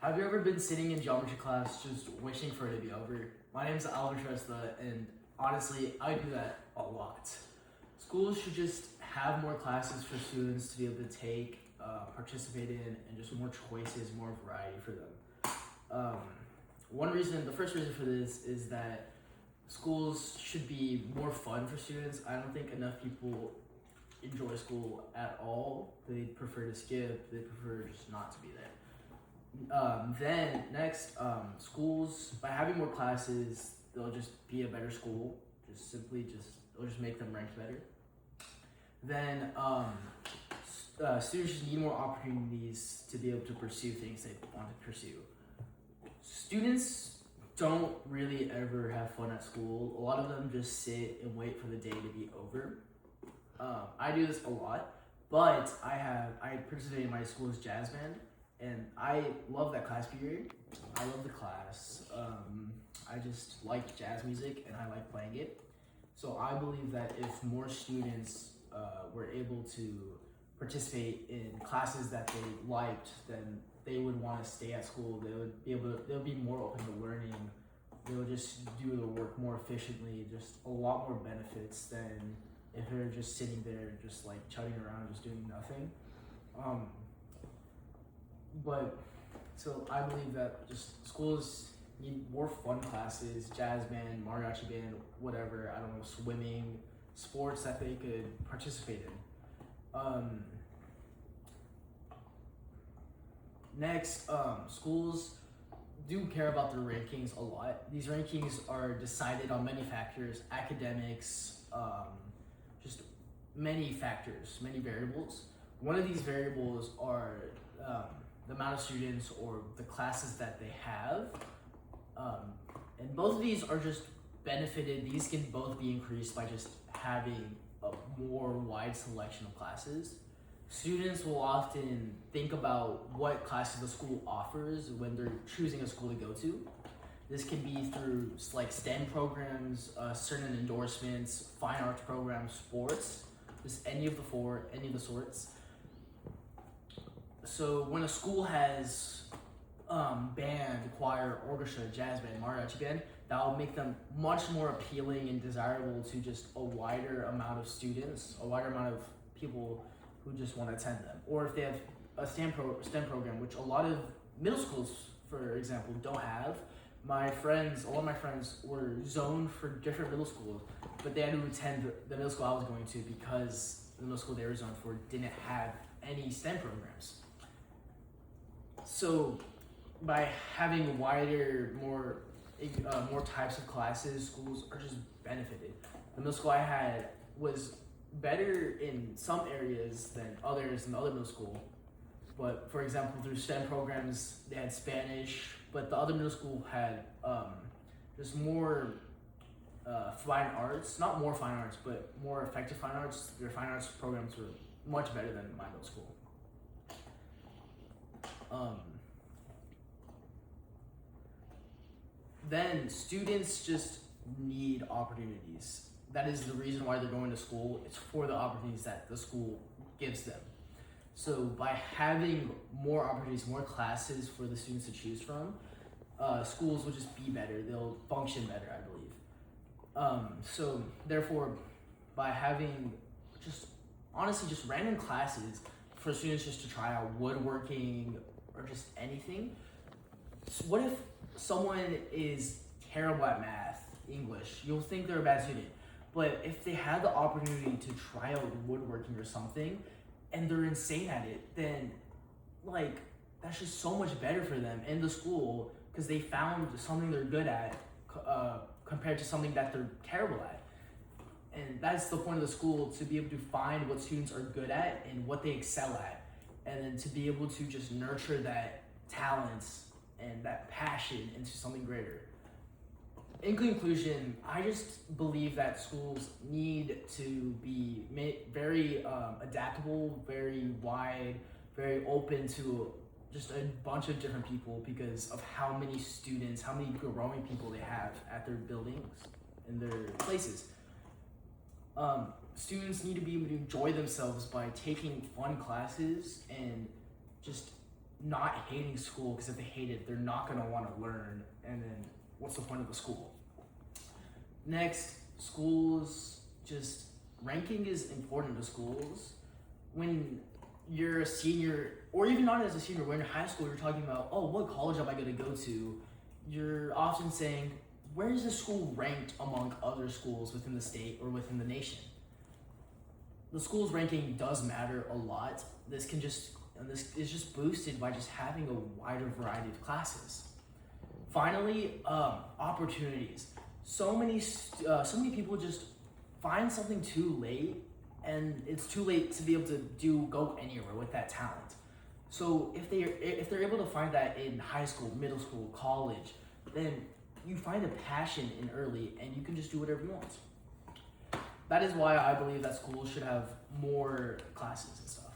Have you ever been sitting in geometry class just wishing for it to be over? My name's Alvin Tresta, and honestly, I do that a lot. Schools should just have more classes for students to be able to take, participate in, and just more choices, more variety for them. The first reason for this is that schools should be more fun for students. I don't think enough people enjoy school at all. They prefer to skip, they prefer just not to be there. Schools, by having more classes, they'll just be a better school. It'll just make them ranked better. Students just need more opportunities to be able to pursue things they want to pursue. Students don't really ever have fun at school. A lot of them just sit and wait for the day to be over. I do this a lot, but I participate in my school's jazz band, and I love that class period. I love the class. I just like jazz music and I like playing it. So I believe that if more students were able to participate in classes that they liked, then they would want to stay at school. They'll be more open to learning. They'll just do the work more efficiently, just a lot more benefits than if they're just sitting there, just like chugging around, just doing nothing. So I believe that just schools need more fun classes, jazz band, mariachi band, whatever, I don't know, swimming, sports that they could participate in. Schools do care about their rankings a lot. These rankings are decided on many factors, academics, just many factors, many variables. One of these variables are the amount of students or the classes that they have. And both of these are just benefited. These can both be increased by just having a more wide selection of classes. Students will often think about what classes the school offers when they're choosing a school to go to. This can be through like STEM programs, certain endorsements, fine arts programs, sports, just any of the sorts. So when a school has band, choir, orchestra, jazz band, mariachi band, that will make them much more appealing and desirable to just a wider amount of students, a wider amount of people who just want to attend them. Or if they have a STEM program, which a lot of middle schools, for example, don't have. A lot of my friends were zoned for different middle schools, but they had to attend the middle school I was going to because the middle school they were zoned for didn't have any STEM programs. So by having wider, more types of classes, schools are just benefited. The middle school I had was better in some areas than others in the other middle school. But for example, through STEM programs, they had Spanish, but the other middle school had just more fine arts, not more fine arts, but more effective fine arts. Their fine arts programs were much better than my middle school. Then students just need opportunities. That is the reason why they're going to school. It's for the opportunities that the school gives them. So by having more opportunities, more classes for the students to choose from, schools will just be better. They'll function better, I believe. So therefore, by having just random classes for students just to try out woodworking or just anything. What if someone is terrible at math, English? You'll think they're a bad student. But if they had the opportunity to try out woodworking or something, and they're insane at it, then that's just so much better for them in the school because they found something they're good at compared to something that they're terrible at. And that's the point of the school, to be able to find what students are good at and what they excel at, and then to be able to just nurture that talent and that passion into something greater. In conclusion, I just believe that schools need to be very adaptable, very wide, very open to just a bunch of different people because of how many students, how many growing people they have at their buildings and their places. Students need to be able to enjoy themselves by taking fun classes and just not hating school, because if they hate it, they're not going to want to learn, and then what's the point of the school? Next, schools, just ranking is important to schools. When you're a senior, or even not as a senior, when you're in high school, you're talking about, oh, what college am I going to go to? You're often saying, where is this school ranked among other schools within the state or within the nation? The school's ranking does matter a lot. This is just boosted by just having a wider variety of classes. Finally, opportunities. So many people just find something too late, and it's too late to be able to go anywhere with that talent. So if they're able to find that in high school, middle school, college, then you find a passion in early, and you can just do whatever you want. That is why I believe that schools should have more classes and stuff.